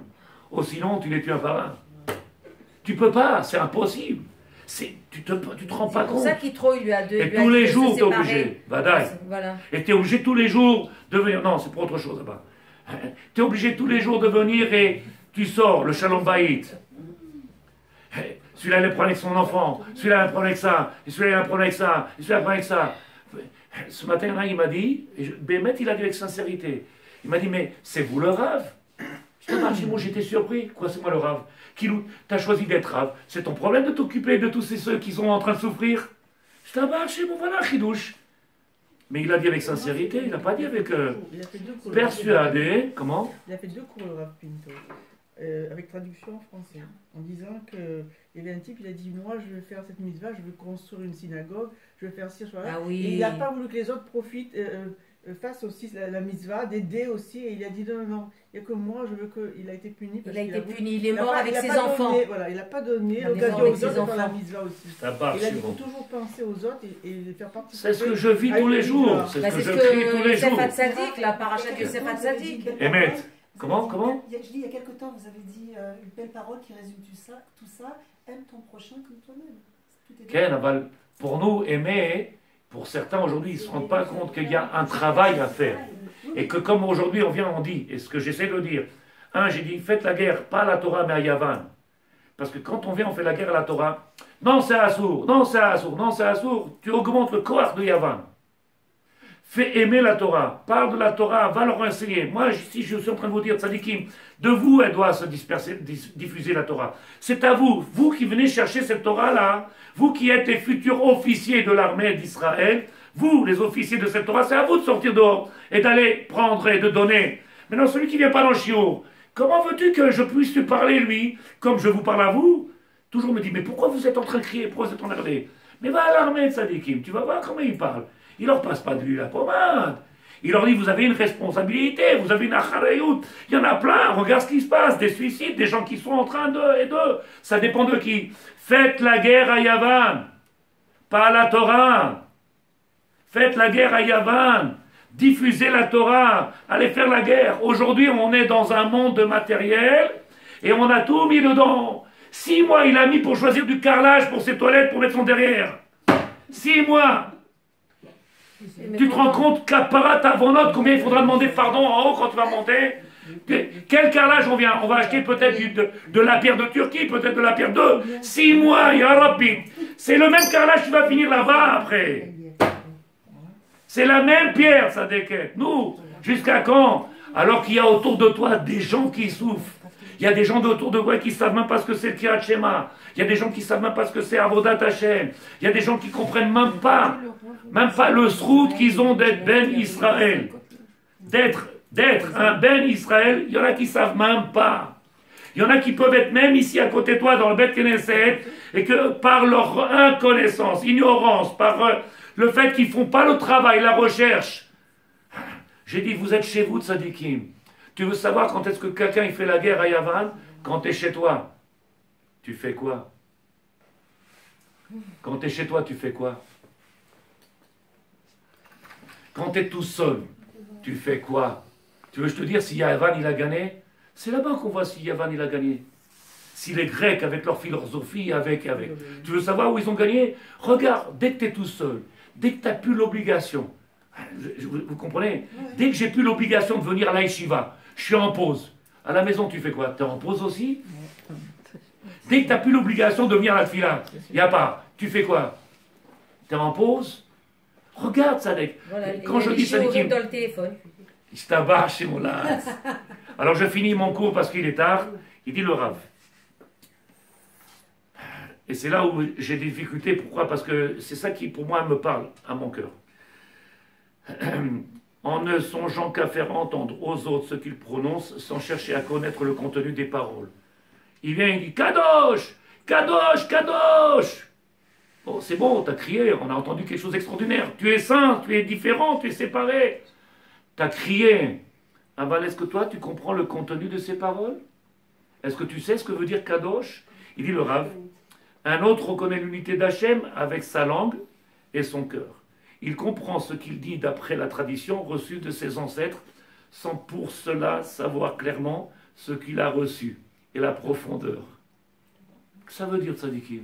Oh, sinon, tu les tues un par un. Tu peux pas, c'est impossible. Tu te rends pas compte. C'est pour ça qu'Yitro, il lui a Et tous les jours, tu es obligé. Vadaï. Voilà. Et tu es obligé tous les jours de venir. Non, c'est pour autre chose là-bas. Tu es obligé tous les jours de venir et tu sors le Shalom Bayit. Celui-là, il a un problème avec son enfant. Celui-là, il a un problème avec ça. Et celui-là, il a un problème avec ça. Et celui-là, il a un problème avec ça. Ce matin, il m'a dit, et Bémet, il a dit avec sincérité, il m'a dit, mais c'est vous le Rav? Je te dis, moi j'étais surpris. Quoi, c'est moi le Rav? T'as choisi d'être Rav. C'est ton problème de t'occuper de tous ceux qui sont en train de souffrir. Je t'abarche, bon voilà, Chidouche. Mais il a dit avec sincérité, il n'a pas dit avec persuadé. Comment? Il a fait 2 cours, le Rav Pinto. avec traduction en français, en disant qu'il y avait un type, il a dit, moi je vais faire cette mitzvah, je veux construire une synagogue, je vais faire ci, je vais faire ça. Et il n'a pas voulu que les autres profitent, fassent aussi la mitzvah, d'aider aussi, et il a dit non, il n'y a que moi, je veux que... Il a été puni. Il a été puni, il est mort avec ses enfants. Voilà, il n'a pas donné l'occasion aux autres de faire la mitzvah aussi. Ça part, il a dit, il faut toujours penser aux autres et les faire participer. C'est ce que je vis tous les jours, c'est ce que je crie tous les jours. Yosef Hatzadik, la paracha de Yosef Hatzadik. Emmet, comment Je dis, il y a quelque temps, vous avez dit une belle parole qui résume tout ça, aime ton prochain comme toi-même. Pour nous, aimer, pour certains aujourd'hui, ils ne se rendent pas compte qu'il y a un travail à faire. Et que comme aujourd'hui on dit, et ce que j'essaie de dire, j'ai dit, faites la guerre, pas à la Torah, mais à Yavan. Parce que quand on fait la guerre à la Torah, non c'est Assour, non c'est Assour, non c'est Assour, tu augmentes le corps de Yavan. Fais aimer la Torah, parle de la Torah, va leur enseigner. Moi, si je suis en train de vous dire, tzadikim, de vous, elle doit se diffuser la Torah. C'est à vous, vous qui venez chercher cette Torah-là, vous qui êtes les futurs officiers de l'armée d'Israël, vous, les officiers de cette Torah, c'est à vous de sortir dehors et d'aller prendre et de donner. Maintenant, celui qui ne vient pas dans le chiot, comment veux-tu que je puisse lui parler, lui, comme je vous parle à vous? Toujours me dit, mais pourquoi vous êtes en train de crier, pourquoi vous êtes emmerdé? Mais va à l'armée, tzadikim, tu vas voir comment il parle. Il leur passe pas de lui la pommade. Il leur dit, vous avez une responsabilité, vous avez une acharayut. Il y en a plein, regarde ce qui se passe, des suicides, des gens qui sont en train de... Ça dépend de qui. Faites la guerre à Yavan, pas à la Torah. Faites la guerre à Yavan. Diffusez la Torah. Allez faire la guerre. Aujourd'hui, on est dans un monde de matériel et on a tout mis dedans. 6 mois, il a mis pour choisir du carrelage pour ses toilettes, pour mettre son derrière. 6 mois. Tu te rends compte qu'apparat avonot, combien il faudra demander pardon en haut quand tu vas monter? Quel carrelage on vient? On va acheter peut-être de la pierre de Turquie, peut-être de la pierre de 6 mois, ya Rabbi. C'est le même carrelage qui va finir là-bas après. C'est la même pierre, ça déquête. Nous, jusqu'à quand? Alors qu'il y a autour de toi des gens qui souffrent. Il y a des gens autour de toi qui ne savent même pas ce que c'est le Kirat Shema. Il y a des gens qui ne savent même pas ce que c'est Avodat Hashem. Il y a des gens qui ne comprennent même pas le srout qu'ils ont d'être Ben Israël. D'être un Ben Israël, il y en a qui ne savent même pas. Il y en a qui peuvent être même ici à côté de toi dans le Bet Knesset et que par leur inconnaissance, ignorance, par le fait qu'ils ne font pas le travail, la recherche. J'ai dit, vous êtes chez vous, tzadikim. Tu veux savoir quand est-ce que quelqu'un il fait la guerre à Yavan? Quand tu es chez toi. Tu fais quoi? Quand tu es chez toi, tu fais quoi? Quand tu es tout seul, tu fais quoi? Tu veux je te dire si Yavan il a gagné? C'est là-bas qu'on voit si Yavan il a gagné. Si les Grecs avec leur philosophie, avec. Tu veux savoir où ils ont gagné? Regarde, dès que tu es tout seul, dès que tu n'as plus l'obligation, vous comprenez? Dès que j'ai plus l'obligation de venir à la yeshiva, je suis en pause. À la maison, tu fais quoi? Tu es en pause aussi? Dès que tu n'as plus l'obligation de venir à la fila, il n'y a pas. Tu fais quoi? Tu es en pause? Regarde, Sadek. Voilà, quand je dis Sadek, dans le téléphone. Il se tabac chez mon las. Alors je finis mon cours parce qu'il est tard. Il dit le Rav. Et c'est là où j'ai des difficultés. Pourquoi? Parce que c'est ça qui, pour moi, me parle à mon cœur. En ne songeant qu'à faire entendre aux autres ce qu'ils prononcent sans chercher à connaître le contenu des paroles. Il vient, il dit Kadosh, Kadosh, Kadosh. Bon, c'est bon, t'as crié, on a entendu quelque chose d'extraordinaire. Tu es saint, tu es différent, tu es séparé. T'as crié. Ah ben, est-ce que toi, tu comprends le contenu de ces paroles? Est-ce que tu sais ce que veut dire Kadosh? Il dit le Rav. Un autre reconnaît l'unité d'Hachem avec sa langue et son cœur. Il comprend ce qu'il dit d'après la tradition reçue de ses ancêtres, sans pour cela savoir clairement ce qu'il a reçu et la profondeur. Ça veut dire tzadikim.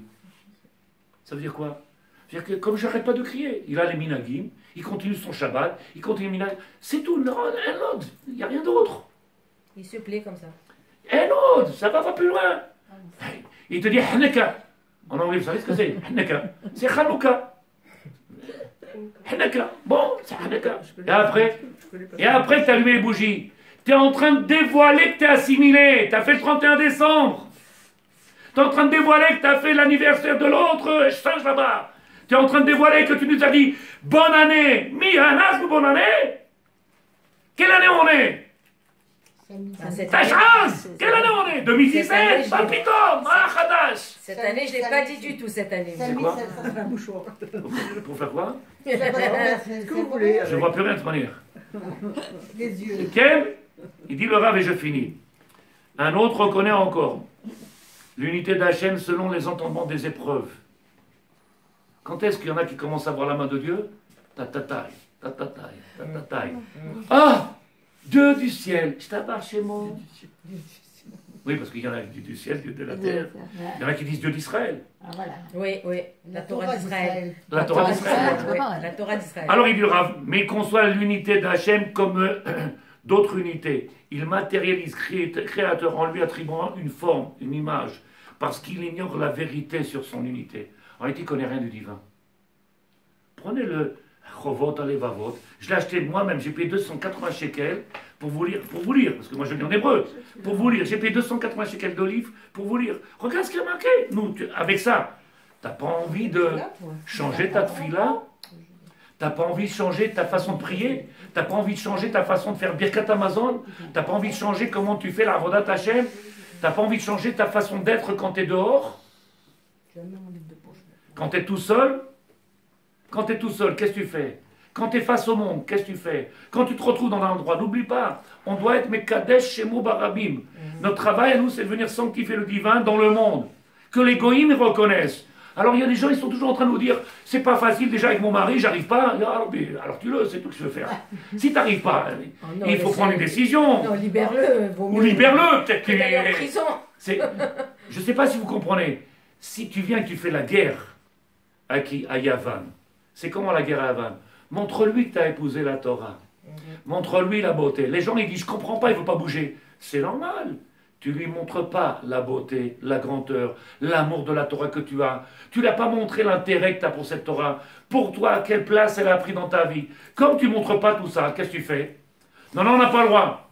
Ça veut dire quoi? C'est-à-dire que comme j'arrête pas de crier, il a les minagim, il continue son Shabbat, il continue le minagim. C'est tout, non, un autre, il n'y a rien d'autre. Il se plaît comme ça. Un autre, ça va pas plus loin. Il te dit Haneka. En anglais, vous savez ce que c'est? Haneka. C'est Hanouka. Haneka. Bon, c'est Haneka. Et après, tu as allumé les bougies. Tu es en train de dévoiler que tu es assimilé. Tu as fait le 31 décembre. Tu es en train de dévoiler que tu as fait l'anniversaire de l'autre singe là-bas. Tu es en train de dévoiler que tu nous as dit bonne année. Mi Hanas, bonne année. Quelle année on est? Tachaz! Quelle année on est? 2017? Pas pitom! Cette année, je ne l'ai pas dit du tout, cette année. C'est quoi? Un mouchoir. Pour faire quoi? Ce que vous voulez. Je vois plus rien de toute manière. Les yeux. Quel? Il dit le Rav et je finis. Un autre reconnaît encore l'unité d'Hachem selon les entendements des épreuves. Quand est-ce qu'il y en a qui commencent à voir la main de Dieu? Tatataï, tatataï, tatataï. Ah! Dieu du ciel, je t'appelle chez moi. Oui, parce qu'il y en a qui disent du ciel, Dieu de la terre. Il y en a qui disent Dieu d'Israël. Ah, voilà. Oui, oui, la Torah d'Israël. La Torah d'Israël. La Torah d'Israël. Alors il dit Rav, mais il conçoit l'unité d'Hachem comme d'autres unités. Il matérialise créateur en lui attribuant une forme, une image, parce qu'il ignore la vérité sur son unité. En réalité, il ne connaît rien du divin. Prenez le Chovot Alevavot. Je l'ai acheté moi-même, j'ai payé 280 shekels pour vous lire, parce que moi je lis en hébreu, pour vous lire. J'ai payé 280 shekels d'olive pour vous lire. Regarde ce qu'il y a marqué. Nous, avec ça, tu n'as pas envie de changer ta tefila? Tu n'as pas envie de changer ta façon de prier? Tu n'as pas envie de changer ta façon de faire Birkat Amazon? Tu n'as pas envie de changer comment tu fais la Avodat Hashem? Tu n'as pas envie de changer ta façon d'être quand tu es dehors? Quand tu es tout seul? Quand tu es tout seul, qu'est-ce que tu fais? Quand tu es face au monde, qu'est-ce que tu fais? Quand tu te retrouves dans un endroit, n'oublie pas, on doit être Mekadesh Shemo Barabim. Notre travail à nous, c'est de venir sanctifier le divin dans le monde. Que les goïms reconnaissent. Alors il y a des gens, ils sont toujours en train de nous dire, c'est pas facile déjà avec mon mari, j'arrive pas. Alors tu le, c'est tout ce que je veux faire. Si tu n'arrives pas, il faut prendre une décision. Non, libère-le. Ou libère-le, peut-être qu'il est en prison. Je ne sais pas si vous comprenez. Si tu viens et que tu fais la guerre à Yavan, c'est comment la guerre à Yavan? Montre-lui que tu as épousé la Torah. Montre-lui la beauté. Les gens, ils disent, je ne comprends pas, il ne faut pas bouger. C'est normal. Tu ne lui montres pas la beauté, la grandeur, l'amour de la Torah que tu as. Tu ne lui as pas montré l'intérêt que tu as pour cette Torah. Pour toi, quelle place elle a pris dans ta vie. Comme tu ne montres pas tout ça, qu'est-ce que tu fais? Non, non, on n'a pas le droit.